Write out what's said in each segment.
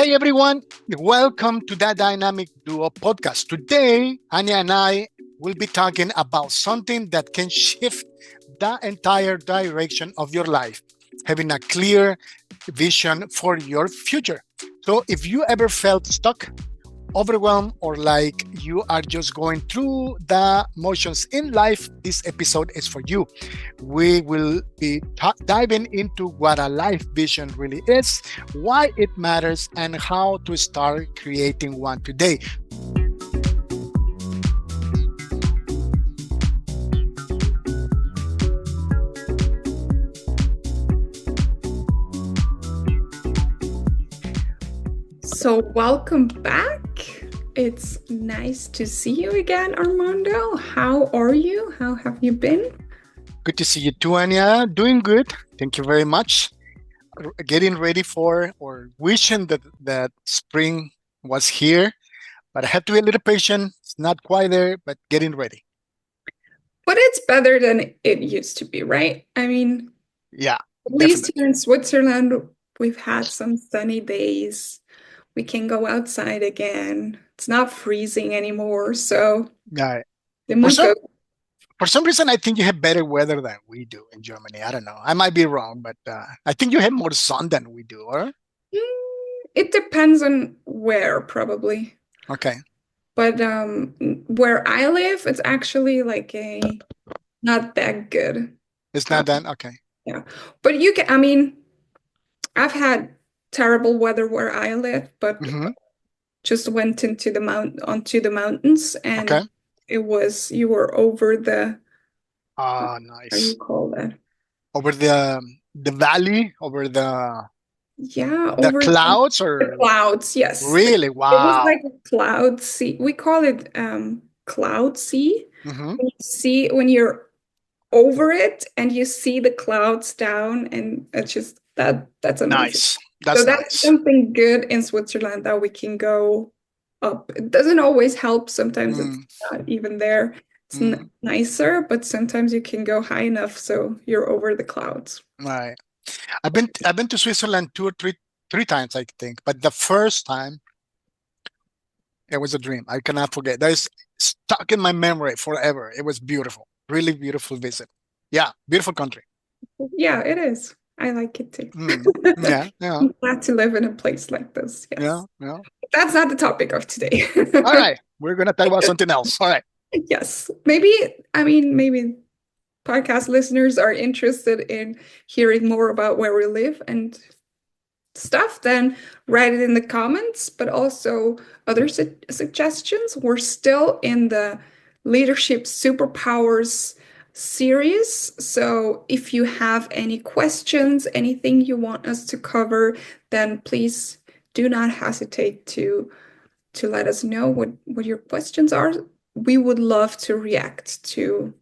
Hey everyone, welcome to that Dynamic Duo podcast. Today, Anja and I will be talking about something that can shift the entire direction of your life, having a clear vision for your future. So, if you ever felt stuck, overwhelmed, or like you are just going through the motions in life, this episode is for you. We will be diving into what a life vision really is, why it matters, and how to start creating one today. So, welcome back. It's nice to see you again, Armando. How are you? How have you been? Good to see you too, Anja. Doing good. Thank you very much. Getting ready for or wishing that spring was here, but I have to be a little patient. It's not quite there, but getting ready. But it's better than it used to be, right? I mean, Yeah, at least definitely. here in Switzerland, we've had some sunny days. We can go outside again. It's not freezing anymore, so Yeah. the For mood some goes. For some reason, I think you have better weather than we do in Germany. I don't know. I might be wrong, but I think you have more sun than we do, or? It depends on where, probably. Okay. But where I live, it's actually like a not that good. It's Uh, not that? Okay. yeah, but you can. I mean, I've had terrible weather where I live, but Mm-hmm. just went into the onto the mountains, Okay. and it was you were over the Ah, how do you nice. call that? Over the valley, over Yeah, the over clouds, the or clouds. Yes, really? it was Wow. like a cloud sea. We call it cloud sea. Mm-hmm. When you see when you're over it and you see the clouds down, and it's just that's amazing. Nice. So That's that's nice. something good in Switzerland that we can go up. It doesn't always help. Sometimes it's Mm, not even there. It's mm, nicer, but sometimes you can go high enough so you're over the clouds. right. I've been to Switzerland two or three times, I think. But the first time it was a dream. I cannot forget. That is stuck in my memory forever. It was beautiful. Really beautiful visit. Yeah, beautiful country. Yeah, it is. I like it too. Mm, yeah, yeah, I'm glad to live in a place like this. yeah, Yes. yeah. That's not the topic of today. All right, we're gonna talk about something else. All right. Yes. Maybe, I mean, maybe podcast listeners are interested in hearing more about where we live and stuff, then write it in the comments, but also other suggestions. We're still in the Leadership Superpowers series. So if you have any questions, anything you want us to cover, then please do not hesitate to let us know what your questions are. We would love to react to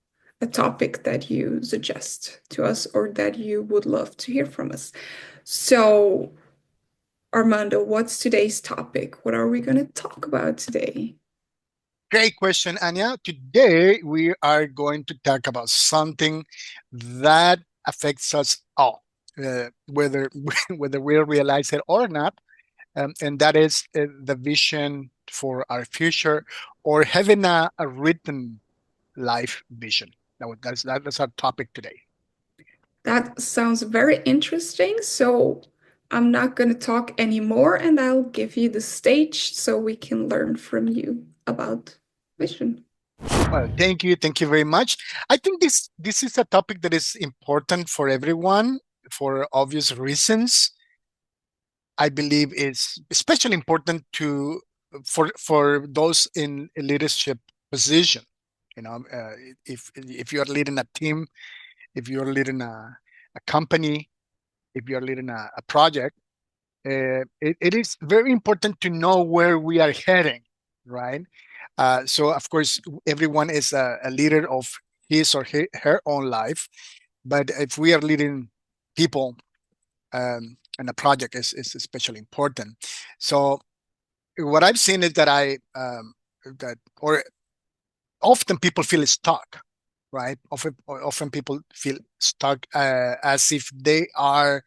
a topic that you suggest to us or that you would love to hear from us. So, Armando, what's today's topic? What are we going to talk about today? Great question, Anya. Today we are going to talk about something that affects us all, whether whether we realize it or not, and that is the vision for our future, or having a written life vision. That's our topic today. That sounds very interesting. So, I'm not going to talk anymore and I'll give you the stage so we can learn from you about vision. Well, thank you very much. I think this is a topic that is important for everyone for obvious reasons. I believe it's especially important to for those in a leadership position. You know, if you are leading a team, if you're leading a company, if you're leading a project, it is very important to know where we are heading, right? So, of course, everyone is a leader of his or her own life, but if we are leading people, and a project is especially important. So, what I've seen is that that or often people feel stuck, right? Often people feel stuck, as if they are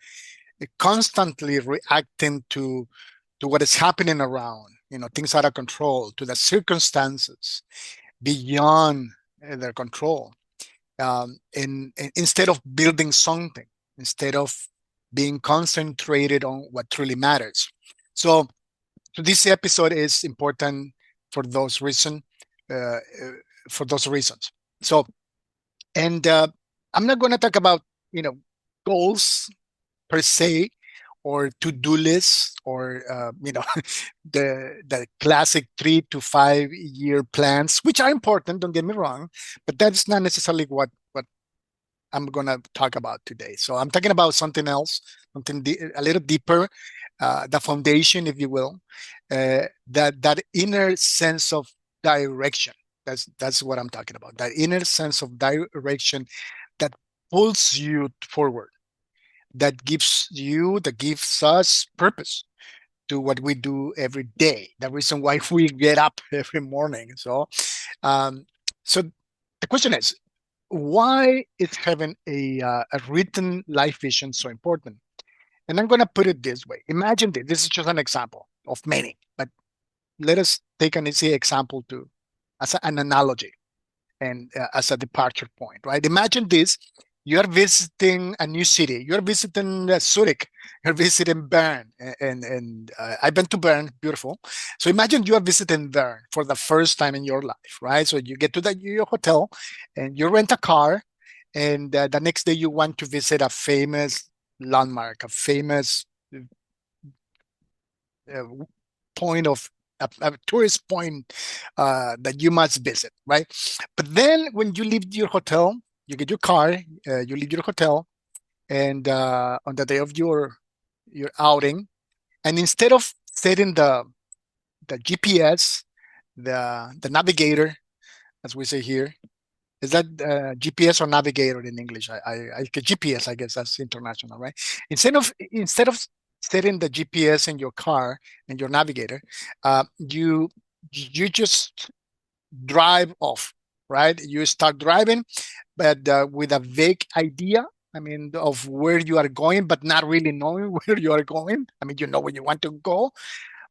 constantly reacting to to what is happening around, things out of control, to the circumstances beyond their control. And instead of building something, instead of being concentrated on what truly matters. So, so this episode is important for those reason, uh, uh, for those reasons. So, and I'm not going to talk about goals per se, or to-do lists, or the classic 3 to 5 year plans, which are important, don't get me wrong, but that's not necessarily what I'm gonna talk about today. So I'm talking about something else, something a little deeper, the foundation, if you will, that inner sense of direction. That's what I'm talking about. That inner sense of direction that pulls you forward, that gives us purpose to what we do every day. The reason why we get up every morning. Um, so the question is, why is having a written life vision so important? And I'm going to put it this way. Imagine this. This is just an example of many, but let us take an easy example to as an analogy and as a departure point, right? Imagine this. You're visiting a new city. You're visiting Zurich. You're visiting Bern. And I've been to Bern, beautiful. So imagine you are visiting Bern for the first time in your life, right? So you get to your hotel and you rent a car. And the next day you want to visit a famous landmark, a famous uh, point of a tourist point that you must visit, right? But then when you leave your hotel, you get your car, you leave your hotel, and on the day of your outing, and instead of setting the GPS, the navigator, as we say here, is that GPS or navigator in English? GPS, I guess that's international, right? Instead of setting the GPS in your car and your navigator, you just drive off, right? You start driving, but with a vague idea. I mean, of where you are going, but not really knowing where you are going. I mean, you know where you want to go,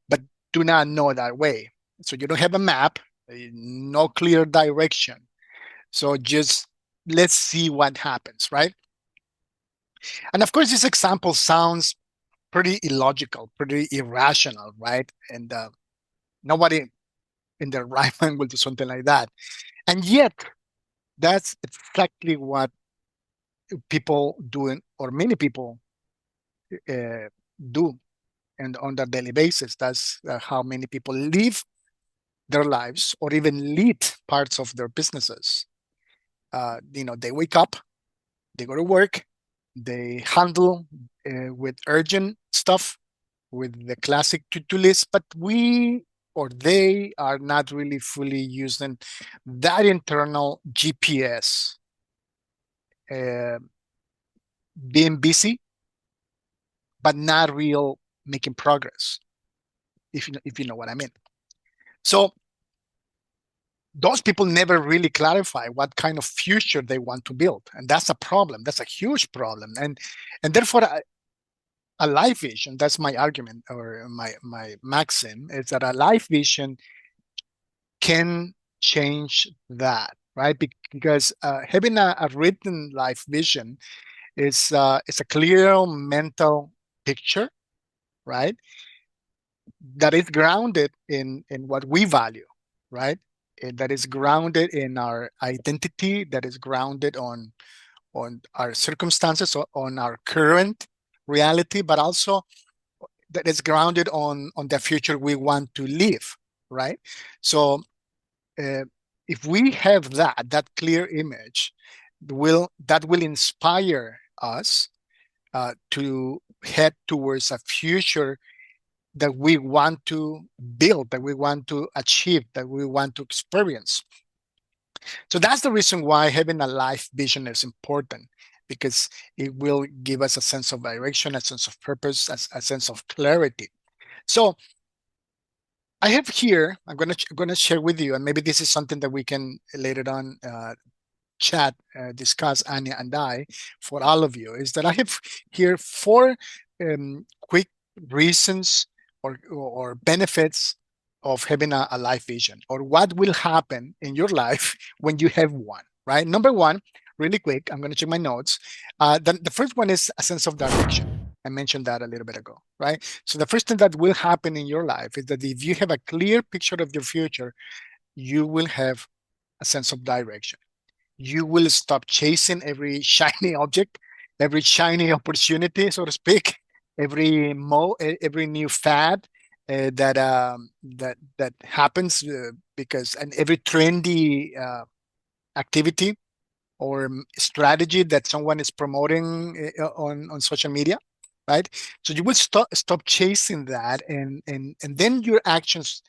but do not know that way. So you don't have a map, no clear direction. So just let's see what happens, right? And of course, this example sounds pretty illogical, pretty irrational, right? And nobody in their right mind will do something like that. And yet, that's exactly what people do, or many people uh, do, and on a daily basis. That's how many people live their lives, or even lead parts of their businesses. They wake up, they go to work, they handle with urgent stuff, with the classic to-do list, but we or they are not really fully using that internal GPS, uh, being busy, but not real making progress, if you know what I mean. So those people never really clarify what kind of future they want to build, and that's a problem. That's a huge problem, and therefore a life vision. That's my argument, or my maxim is that a life vision can change that, right? Because having a written life vision is a clear mental picture, right? That is grounded in what we value, right? That is grounded in our identity, that is grounded on our circumstances, on our current reality, but also that is grounded on the future we want to live, right? So uh, if we have that clear image, that will inspire us to head towards a future that we want to build, that we want to achieve, that we want to experience. So that's the reason why having a life vision is important, because it will give us a sense of direction, a sense of purpose, a sense of clarity. So I have here, I'm gonna share with you, and maybe this is something that we can later on chat, discuss, Anja and I, for all of you, is that I have here four quick reasons or benefits of having a life vision, or what will happen in your life when you have one, right? Number one, really quick, I'm going to check my notes. The first one is a sense of direction. I mentioned that a little bit ago, right? So the first thing that will happen in your life is that if you have a clear picture of your future, you will have a sense of direction. You will stop chasing every shiny object, every shiny opportunity, so to speak, every new fad that happens, because and every trendy activity or strategy that someone is promoting on social media, right? So you will stop chasing that, and then your actions,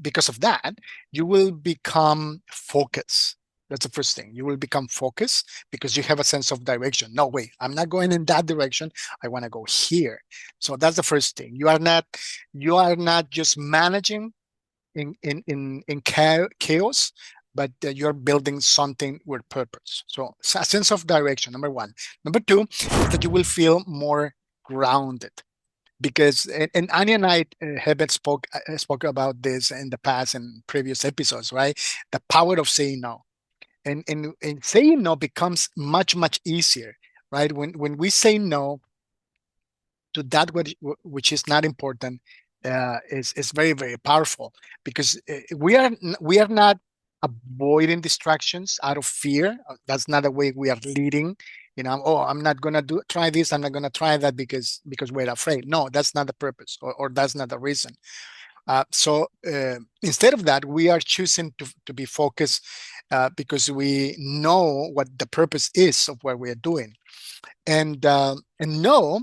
because of that, you will become focused. That's the first thing. You will become focused because you have a sense of direction. No, wait, I'm not going in that direction. I want to go here. So that's the first thing. You are not just managing in chaos, but you're building something with purpose. So a sense of direction, number one. Number two is that you will feel more grounded, because and Anya and I have spoke about this in the past in previous episodes, right? The power of saying no, and saying no becomes much easier, right? When we say no to that which is not important, is very powerful, because we are not avoiding distractions out of fear. That's not the way we are leading. Oh, I'm not gonna try this. I'm not gonna try that because we're afraid. No, that's not the purpose, or that's not the reason. So instead of that, we are choosing to be focused, because we know what the purpose is of what we are doing, and no,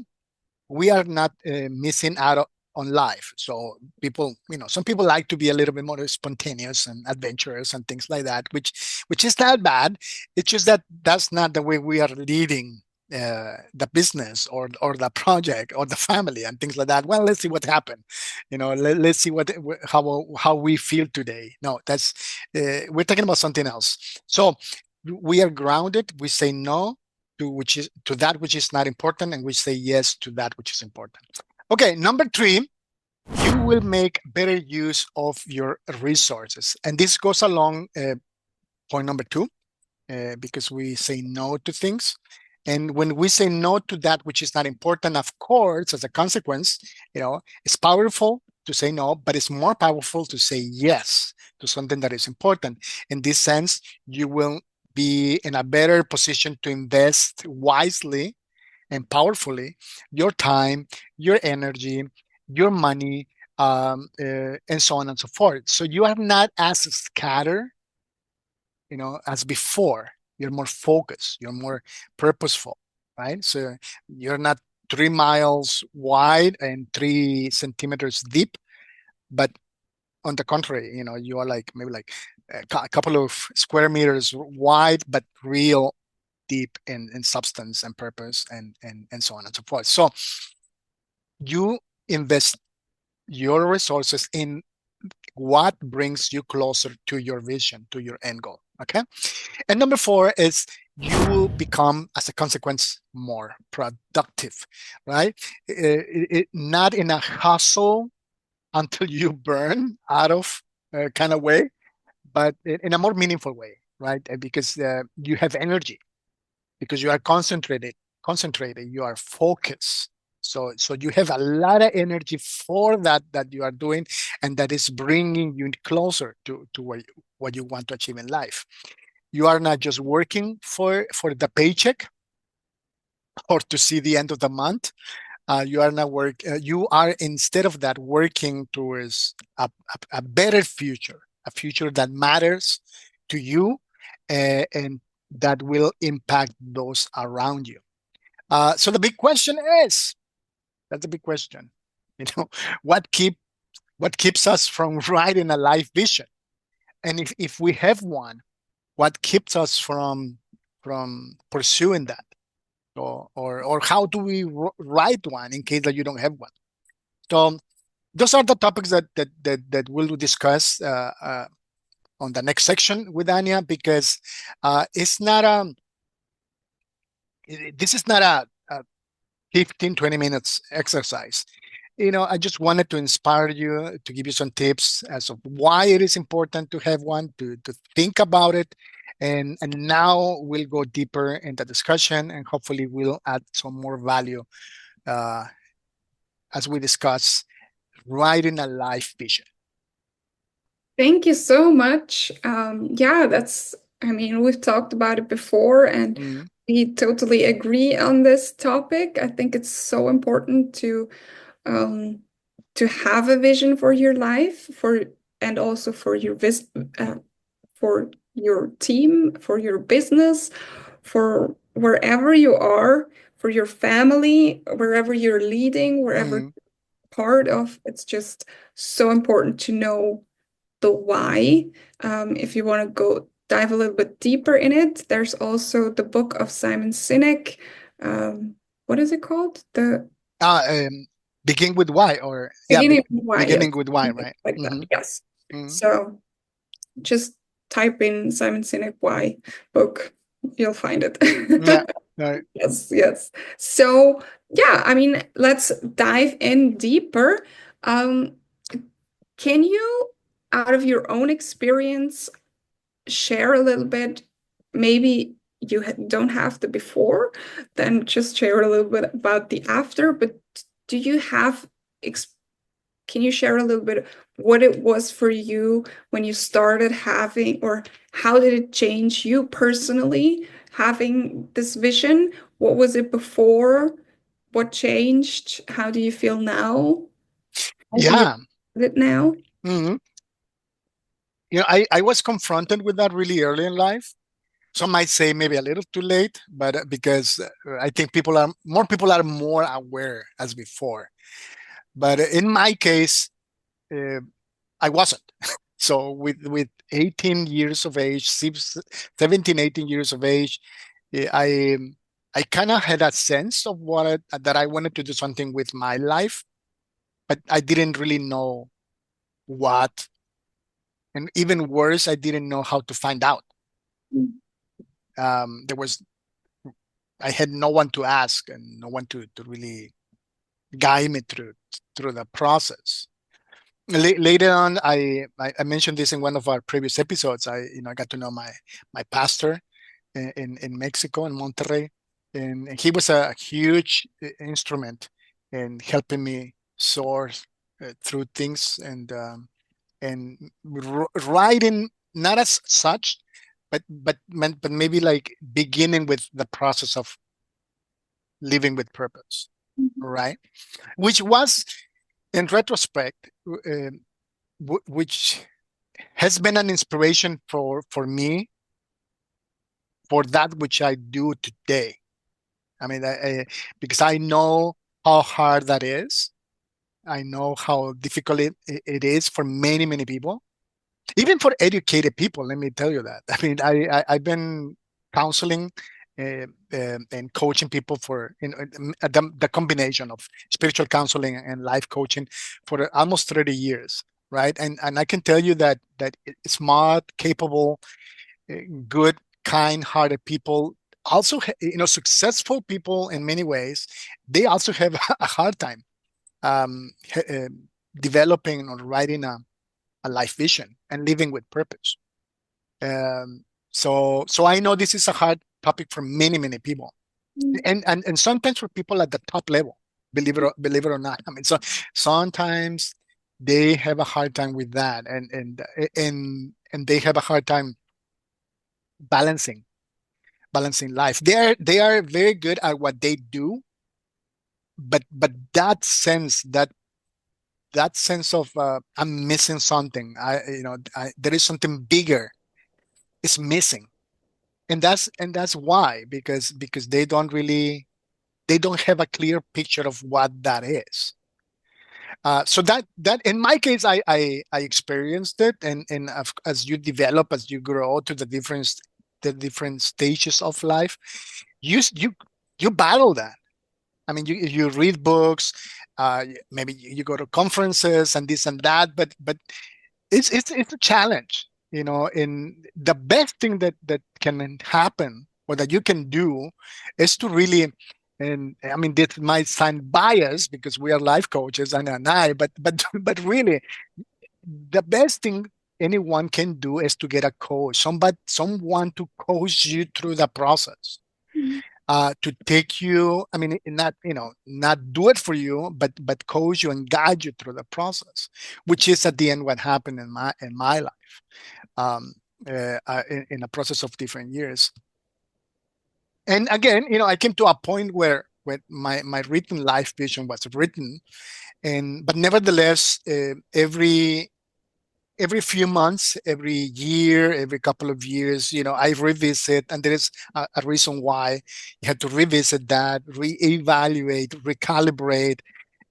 we are not missing out on life. So some people like to be a little bit more spontaneous and adventurous and things like that, which is not bad. It's just that that's not the way we are leading the business or the project or the family and things like that. Well, let's see what happened. Let's see how we feel today. No, that's we're talking about something else. So we are grounded. We say no to that which is not important, and we say yes to that which is important. Okay, number three, you will make better use of your resources, and this goes along point number two, because we say no to things. And when we say no to that which is not important, of course, as a consequence, it's powerful to say no, but it's more powerful to say yes to something that is important. In this sense, you will be in a better position to invest wisely and powerfully your time, your energy, your money, and so on and so forth. So you are not as scattered, as before. You're more focused, you're more purposeful, right? So you're not 3 miles wide and 3 centimeters deep, but on the contrary, you are like maybe like a couple of square meters wide, but real deep in substance and purpose, and so on and so forth. So you invest your resources in what brings you closer to your vision, to your end goal. Okay. And number four is you will become, as a consequence, more productive, right? Not in a hustle until you burn out of kind of way, but in a more meaningful way, right? Because you have energy, because you are concentrated, you are focused. So you have a lot of energy for that you are doing, and that is bringing you closer to what you want to achieve in life. You are not just working for the paycheck or to see the end of the month. You are not work. You are, instead of that, working towards a better future, a future that matters to you, and that will impact those around you. So the big question is, that's a big question. You know, what keep what keeps us from writing a life vision? And if we have one, what keeps us from pursuing that? Or how do we write one in case that you don't have one? So those are the topics that we'll discuss on the next section with Anya, because it's not this is not a 15-20 minutes exercise. I just wanted to inspire you, to give you some tips as of why it is important to have one, to think about it. And now we'll go deeper in the discussion, and hopefully we'll add some more value uh, as we discuss writing a life vision. Thank you so much. Yeah, I mean, we've talked about it before, and Mm, we totally agree on this topic. I think it's so important um, to have a vision for your life, and also for your team, for your business, for wherever you are, for your family, wherever you're leading, wherever mm, part of. It's just so important to know the why. If you want to go dive a little bit deeper in it, there's also the book of Simon Sinek. Um, what is it called? The uh, um, Begin with why, or yeah, Beginning with Why, yes, beginning with why, something right? like that. Mm-hmm, Yes. mm-hmm. So just type in Simon Sinek why book, you'll find it. Yeah, right. Yes, yes. So yeah, I mean, let's dive in deeper. Um, can you, out of your own experience, share a little bit? Maybe you don't have the before, then just share a little bit about the after. But do you have, ex can you share a little bit what it was for you when you started having, or how did it change you personally having this vision? What was it before? What changed? How do you feel now? How do you Yeah. do it now? Mm-hmm. I was confronted with that really early in life. Some might say maybe a little too late, but because I think people are more aware as before. But in my case, uh, I wasn't. So with 18 years of age, 17, 18 years of age, I kind of had a sense of that I wanted to do something with my life, but I didn't really know what. And even worse, I didn't know how to find out. There was I had no one to ask and no one to really guide me through the process. Later on, I mentioned this in one of our previous episodes. I got to know my pastor in Mexico, in Monterrey, and he was a huge instrument in helping me sort through things and writing, not as such, but maybe like beginning with the process of living with purpose, right? Which was, in retrospect, which has been an inspiration for me for that which I do today. I mean, because I know how hard that is. I know how difficult it is for many people, even for educated people. Let me tell you that. I mean, I've been counseling and coaching people for the combination of spiritual counseling and life coaching for almost 30 years, right? And I can tell you that smart, capable, good, kind-hearted people, also successful people in many ways, they also have a hard time um, developing or writing a life vision and living with purpose. So I know this is a hard topic for many people, and sometimes for people at the top level, believe it or not. I mean, so sometimes they have a hard time with that, and they have a hard time balancing balancing life. They are very good at what they do, but that sense of I'm missing something. There is something bigger is missing, and that's why, because they don't have a clear picture of what that is. So that in my case, I experienced it, and as you develop, as you grow to the different stages of life, you battle that. I mean, you read books, maybe you go to conferences and this and that, but it's a challenge. In the best thing that can happen or that you can do is to really And I mean, this might sound biased because we are life coaches, and I, but but really, the best thing anyone can do is to get a coach, someone to coach you through the process, Mhm. to take you. I mean, not not do it for you, but coach you and guide you through the process, which is at the end what happened in my life, um, in a process of different years. And again, I came to a point where my written life vision was written, and but nevertheless, every few months, every year, every couple of years, I revisit, and there is a reason why you have to revisit that, reevaluate, recalibrate,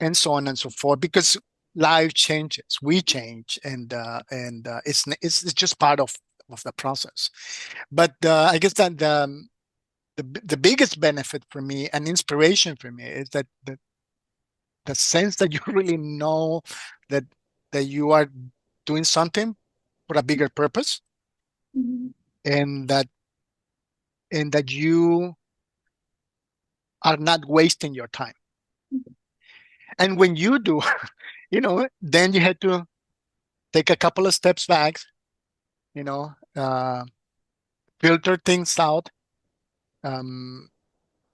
and so on and so forth, because life changes, we change, and it's just part of the process. But I guess that the biggest benefit for me and inspiration for me is that the sense that you really know that you are doing something for a bigger purpose, Mhm. and that you are not wasting your time. And when you do, then you have to take a couple of steps back, you know uh, filter things out, um,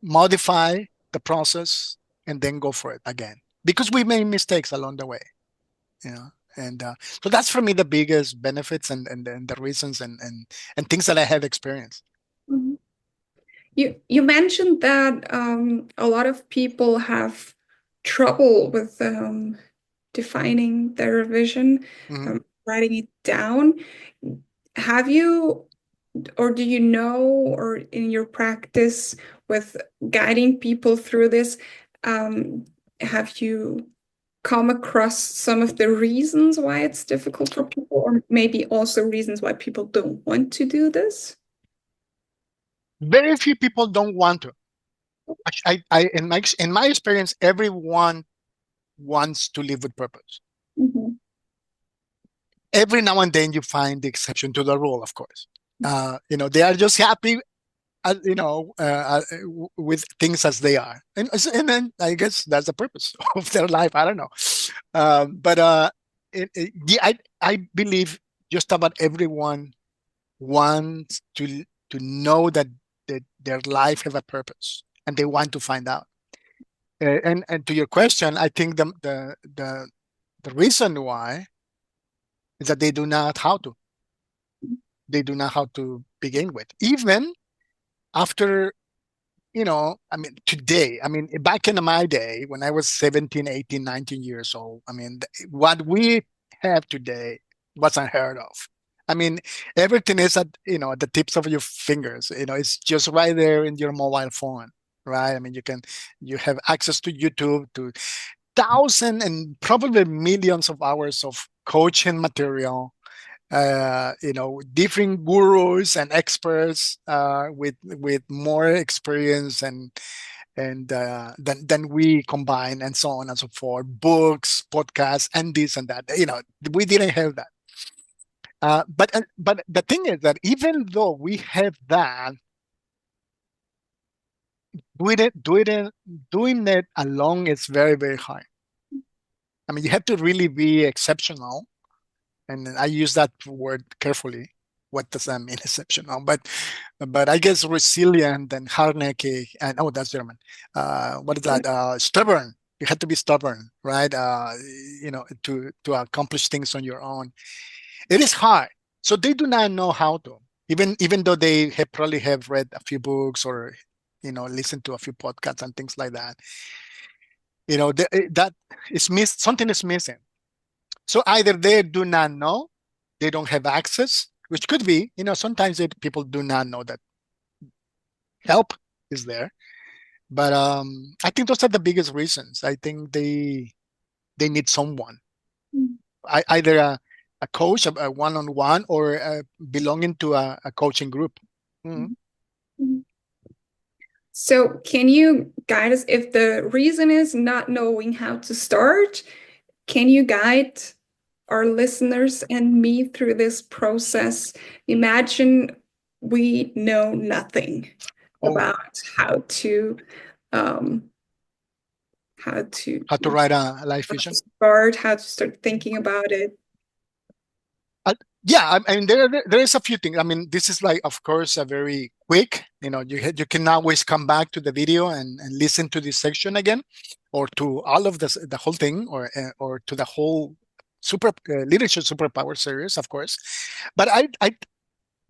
modify the process, and then go for it again, because we made mistakes along the way. you know and so that's for me the biggest benefits, and the reasons, and things that I have experienced. Mhm. You mentioned that a lot of people have trouble with defining their vision, Mhm. writing it down. Have you, or do you know, or in your practice with guiding people through this, um, have you come across some of the reasons why it's difficult for people, or maybe also reasons why people don't want to do this? Very few people don't want to. In my experience, everyone wants to live with purpose. Mhm. Every now and then you find the exception to the rule, of course. They are just happy, with things as they are, and then I guess that's the purpose of their life. I don't know, but I believe just about everyone wants to know that their life have a purpose, and they want to find out. And to your question, I think the reason why is that they do not how to begin with, even after, I mean, today, I mean, back in my day when I was 17, 18, 19 years old, I mean, what we have today was unheard of. I mean, everything is at the tips of your fingers. It's just right there in your mobile phone, right? I mean, you have access to YouTube, to thousands and probably millions of hours of coaching material, different gurus and experts, with more experience than we combine, and so on and so forth. Books, podcasts, and this and that. We didn't have that. But the thing is that even though we have that, doing it alone is very, very hard. I mean, you have to really be exceptional, and I use that word carefully. What does that mean, exceptional? But I guess resilient and hartnäckig, and oh, that's German. What is that? Stubborn. You have to be stubborn, right? To accomplish things on your own. It is hard. So they do not know how to. Even though they probably have read a few books, or listened to a few podcasts and things like that. That is something is missing. So either they do not know, they don't have access, which could be, sometimes people do not know that help is there. But I think those are the biggest reasons. I think they need someone, either a coach, a one-on-one, or belonging to a coaching group. Mhm. Mhm. So, can you guide us if the reason is not knowing how to start? Can you guide our listeners and me through this process? Imagine we know nothing Oh, about how to um, how to How to write a life vision? start, how to start thinking about it. Uh, yeah, I mean there is a few things. I mean, this is like, of course, a very quick. You can always come back to the video and listen to this section again, or to all of this, the whole thing, or to the whole super leadership superpower series, of course. But I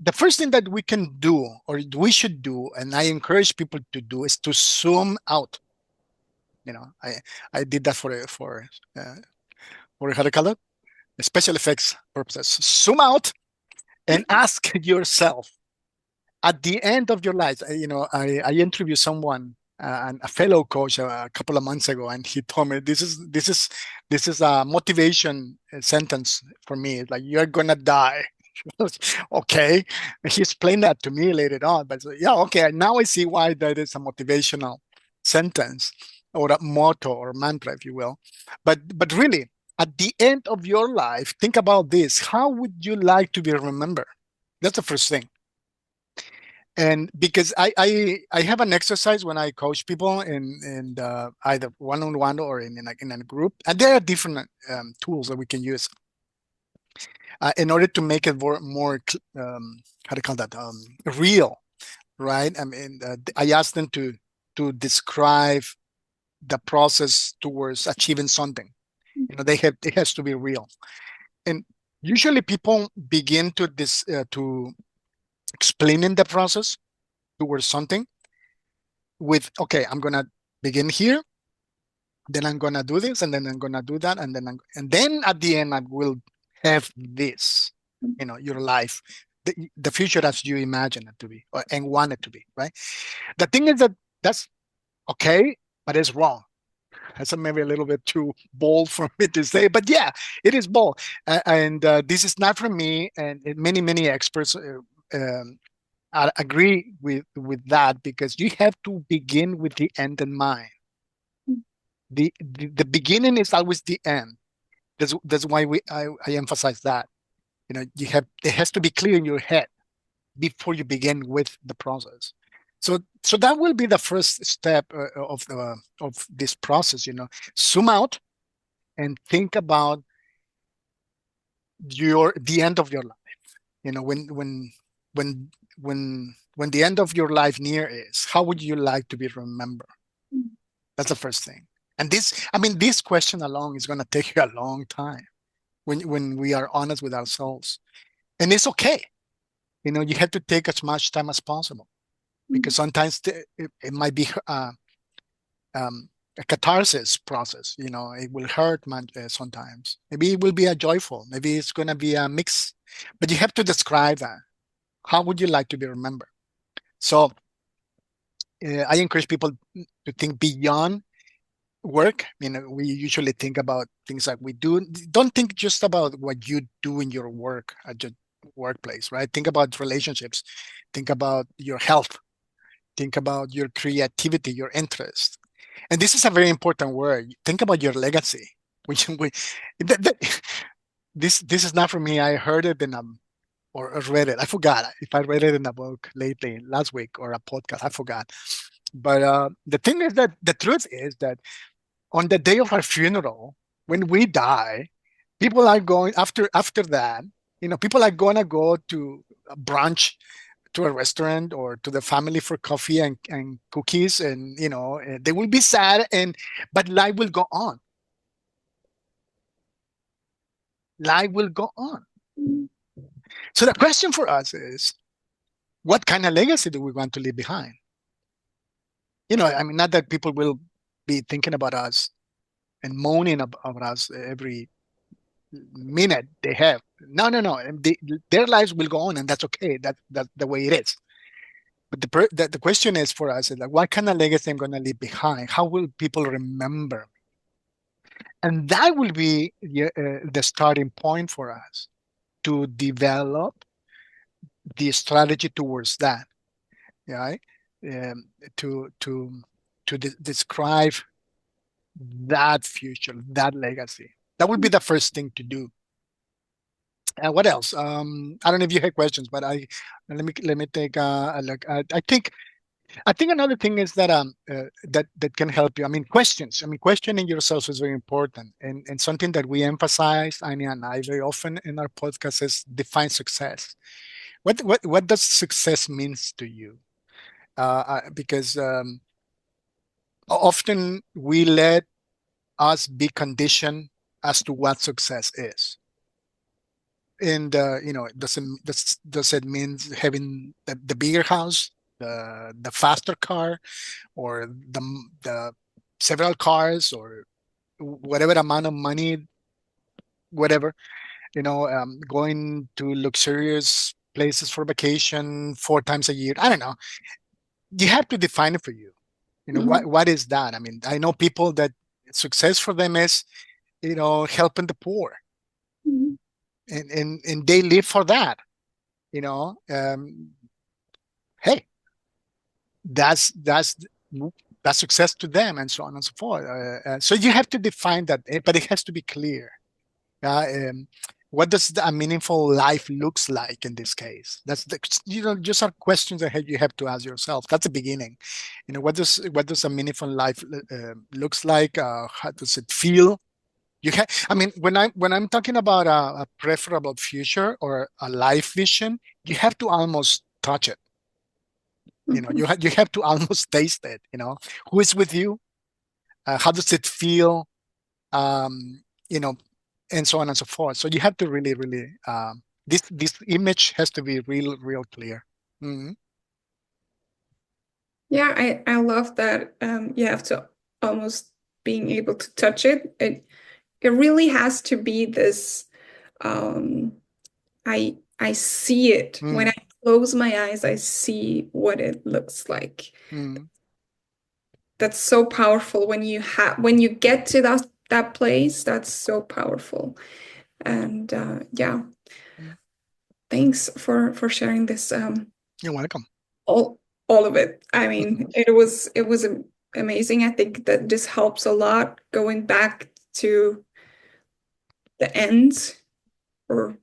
the first thing that we can do, or we should do, and I encourage people to do, is to zoom out. You know, I did that uh, for how to call it, special effects purposes. Zoom out and ask yourself at the end of your life. I interviewed someone, a fellow coach, a couple of months ago, and he told me this is a motivation sentence for me. It's like, you're gonna die. Okay, he explained that to me later on, but yeah, okay, now I see why that is a motivational sentence, or a motto or mantra, if you will. But really, at the end of your life, think about this: how would you like to be remembered? That's the first thing. And because I have an exercise when I coach people in either one-on-one or in a group, and there are different tools that we can use in order to make it more how to call that, real, right? I mean, I asked them to describe the process towards achieving something. It has to be real. And usually people begin to explaining the process towards something with, okay, I'm gonna begin here, then I'm gonna do this, and then I'm gonna do that, and then at the end I will have this. Your life, the future as you imagine it to be, and want it to be, right? The thing is that that's okay, but it's wrong. That's maybe a little bit too bold for me to say, but yeah, it is bold. And this is not from me, and many experts agree with that, because you have to begin with the end in mind. The beginning is always the end. That's why I emphasize that. It has to be clear in your head before you begin with the process. So that will be the first step of this process. Zoom out and think about the end of your life. When the end of your life near is, how would you like to be remembered? That's the first thing. And this question alone is going to take you a long time when we are honest with ourselves. And it's okay. You have to take as much time as possible, because sometimes it might be a catharsis process. It will hurt sometimes. Maybe it will be a joyful. Maybe it's going to be a mix. But you have to describe that. How would you like to be remembered? So I encourage people to think beyond work. We usually think about things like we do. Don't think just about what you do in your work at your workplace, right? Think about relationships. Think about your health. Think about your creativity, your interest. And this is a very important word. Think about your legacy. Which this is not from me. I heard it or read it. I forgot if I read it in a book lately, last week, or a podcast. I forgot. But the thing is that the truth is that on the day of our funeral, when we die, people are going after that. People are gonna go to a brunch, to a restaurant, or to the family for coffee and cookies, and they will be sad, but life will go on. Life will go on. So the question for us is, what kind of legacy do we want to leave behind? I mean, not that people will be thinking about us and moaning about us every minute they have. No, no, no. Their lives will go on, and that's okay. That's the way it is. But the question is for us is like, what kind of legacy I'm going to leave behind? How will people remember? And that will be the starting point for us to develop the strategy towards that. Right? Um, to describe that future, that legacy. That would be the first thing to do. What else? I don't know if you had questions, but let me take a look. I think I think another thing is that that can help you. I mean, questions. I mean, questioning yourself is very important, and something that we emphasize, Anya and I, very often in our podcast is define success. What does success means to you? Because often we let us be conditioned as to what success is. And does it mean having the bigger house, the faster car, or the several cars, or whatever amount of money, whatever, going to luxurious places for vacation 4 times a year? I don't know. You have to define it for you. Mhm. What is that? I mean, I know people that success for them is, helping the poor, Mhm. and they live for that. you know um hey, that's that's success to them, and so on and so forth. So you have to define that, but it has to be clear. uh, um, what does a meaningful life looks like in this case? That's just are questions that you have to ask yourself. That's the beginning. What does a meaningful life looks like? How does it feel? I mean, when I'm talking about a preferable future or a life vision, you have to almost touch it. Mhm. You have to almost taste it. Who is with you? How does it feel? Um, you know, and so on and so forth. So you have to really, really, this image has to be real, real clear. Mhm. Yeah, I love that you have to almost being able to touch it. It really has to be this um I see it. When I Mhm. close my eyes, I see what it looks like. Mhm. That's so powerful when you get to that place, that's so powerful. And yeah, Mhm. thanks for sharing this You're welcome. all all of it. I mean, it was amazing. I think that this helps a lot going back to the end, or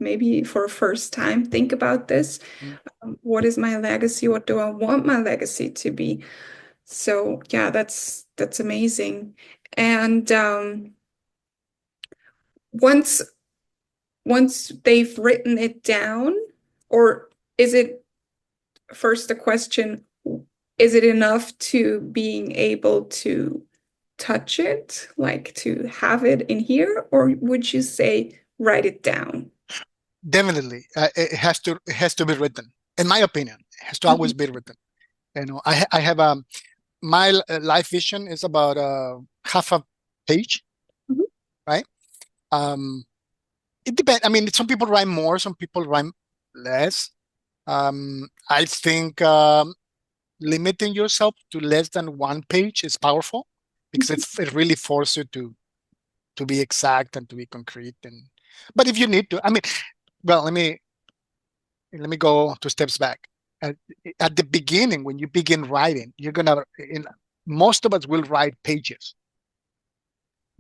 maybe for a first time think about this. Mhm. What is my legacy? What do I want my legacy to be? So yeah, that's amazing. And once once they've written it down, or is it first a question, is it enough to being able to touch it, like to have it in here, or would you say write it down? Definitely, it has to be written. In my opinion, it has to always Mhm. be written. I have my life vision is about half a page, Mhm. right? Um, it depends. I mean, some people write more, some people write less. I think limiting yourself to less than one page is powerful, because it really forces you to be exact and to be concrete. But if you need to, I mean, well, let me go 2 steps back. At, at the beginning, when you begin writing, most of us will write pages,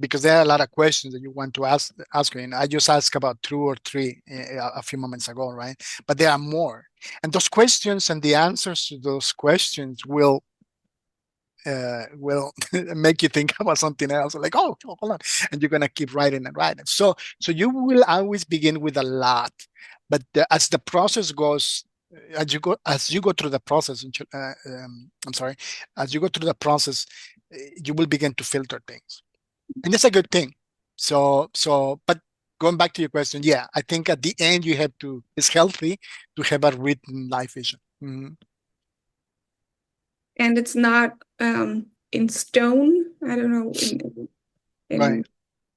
because there are a lot of questions that you want to ask me. And I just asked about two or three a few moments ago, right? But there are more, and those questions and the answers to those questions will make you think about something else, like, oh, hold on, and you're gonna keep writing and writing. So you will always begin with a lot, but as the process goes, as you go through the process, I'm sorry, as you go through the process, you will begin to filter things, and it's a good thing. But going back to your question, yeah, I think at the end it's healthy to have a written life vision. Mhm. And it's not in stone. I don't know. In Right,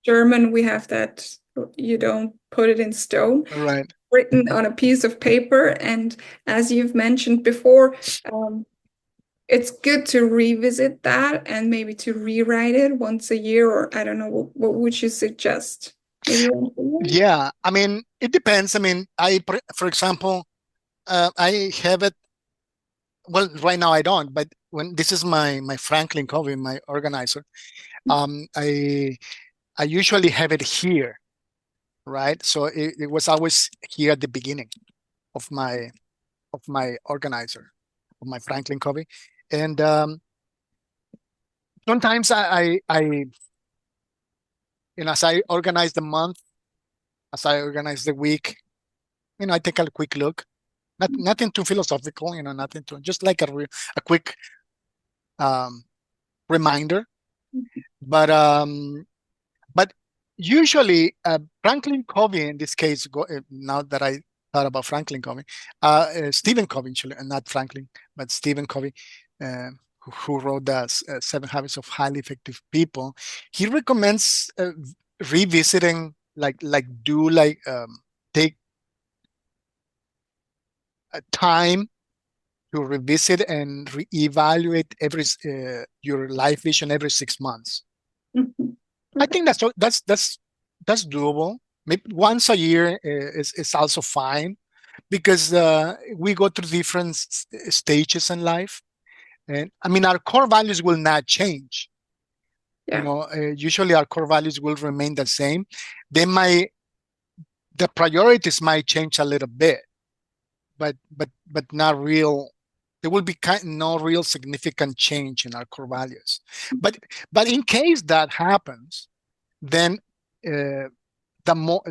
German, we have that you don't put it in stone, right. written on a piece of paper. And as you've mentioned before, um, it's good to revisit that and maybe to rewrite it once a year, or I don't know, what would you suggest? Maybe once a year? Yeah, I mean, it depends. I mean, for example, I have it. Well, right now I don't, but when this is my Franklin Covey, my organizer, I usually have it here, right? So it was always here at the beginning of my organizer. of my Franklin Covey. And sometimes as I organize the month, as I organize the week, I take a quick look. Nothing too philosophical, nothing too, just like a quick um, reminder. But but usually, Franklin Covey, in this case, now that I thought about Franklin Covey, Stephen Covey, actually, not Franklin, but Stephen Covey, who wrote the Seven Habits of Highly Effective People, he recommends revisiting, take time to revisit and reevaluate your life vision every 6 months. Mhm. I Okay. think that's doable. Maybe once a year is also fine, because we go through different stages in life, and I mean our core values will not change. Yeah. Usually our core values will remain the same. They might The priorities might change a little bit, but not real. There will be no real significant change in our core values. But in case that happens, then uh, the more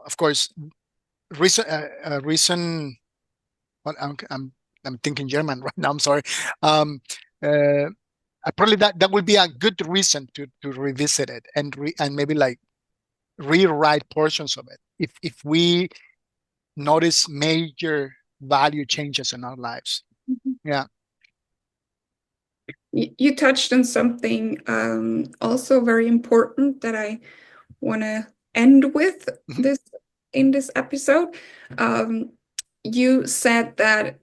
of course, reason. What I'm thinking German right now. I'm sorry. Um, uh, Probably that would be a good reason to revisit it and maybe like rewrite portions of it if we notice major value changes in our lives. Mhm. Yeah. You touched on something also very important that I want to end with Mhm. this in this episode. Um, you said that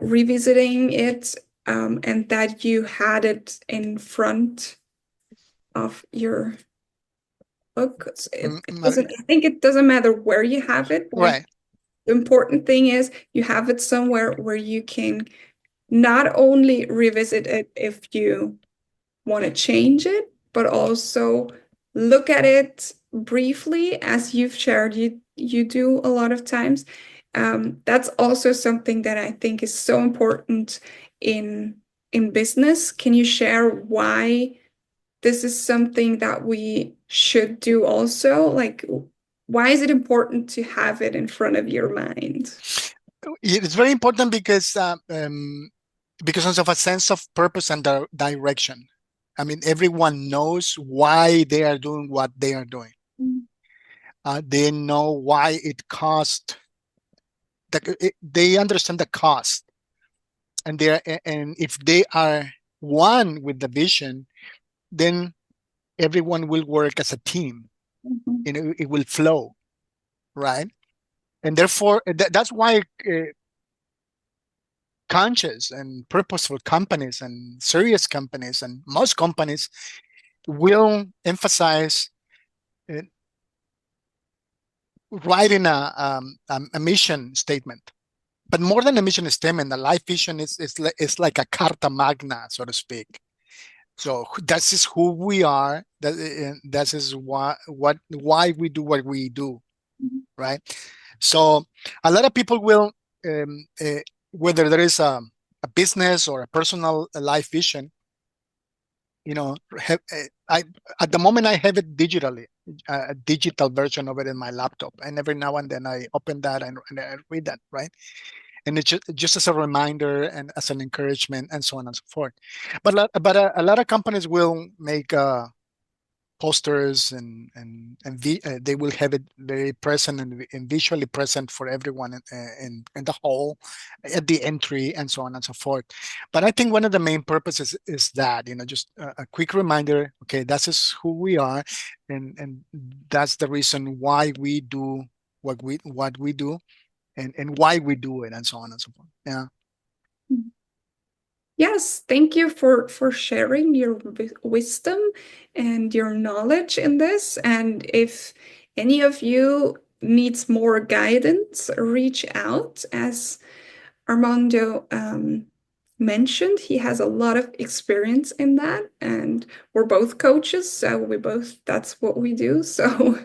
revisiting it and that you had it in front of your book. I think it doesn't matter where you have it. Like Right. the important thing is you have it somewhere where you can not only revisit it if you want to change it, but also look at it briefly, as you've shared you do a lot of times. That's also something that I think is so important in business. Can you share why this is something that we should do also? Like, why is it important to have it in front of your mind? It's very important because of a sense of purpose and direction. I mean, everyone knows why they are doing what they are doing. Mm. They know why it cost. They understand the cost, and if they are one with the vision, then everyone will work as a team. Mhm. It will flow, right? And therefore, that's why conscious and purposeful companies and serious companies and most companies will emphasize uh, writing a mission statement. But more than a mission statement, the life vision is like a carta magna, so to speak. So that is who we are. That is why we do what we do, right? So a lot of people will, whether there is a business or a personal life vision, have, I at the moment I have it digitally, a digital version of it in my laptop, and every now and then I open that and I read that, right? And it's just as a reminder and as an encouragement and so on and so forth. But a lot of companies will make posters and they will have it very present and visually present for everyone in the hall, at the entry, and so on and so forth. But I think one of the main purposes is that, just a quick reminder. Okay, that's just who we are, and that's the reason why we do what we do, and why we do it, and so on and so forth. Yeah. Yes, thank you for sharing your wisdom and your knowledge in this. And if any of you needs more guidance, reach out. As Armando mentioned, he has a lot of experience in that, and we're both coaches, so that's what we do. So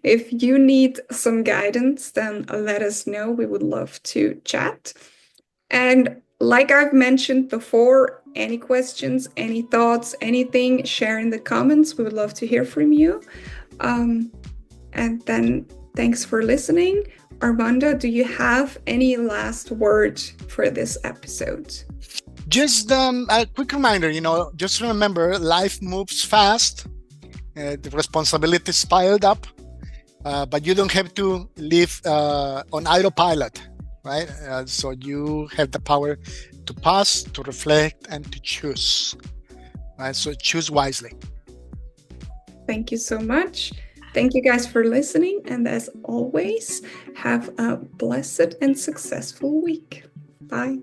if you need some guidance, then let us know. We would love to chat. And Like I've mentioned before, any questions, any thoughts, anything, share in the comments. We would love to hear from you. And then thanks for listening. Armando, do you have any last word for this episode? Just a quick reminder, just remember, life moves fast, the responsibilities piled up, but you don't have to live on autopilot, right? So you have the power to pause, to reflect, and to choose, right? So choose wisely. Thank you so much. Thank you guys for listening. And as always, have a blessed and successful week. Bye.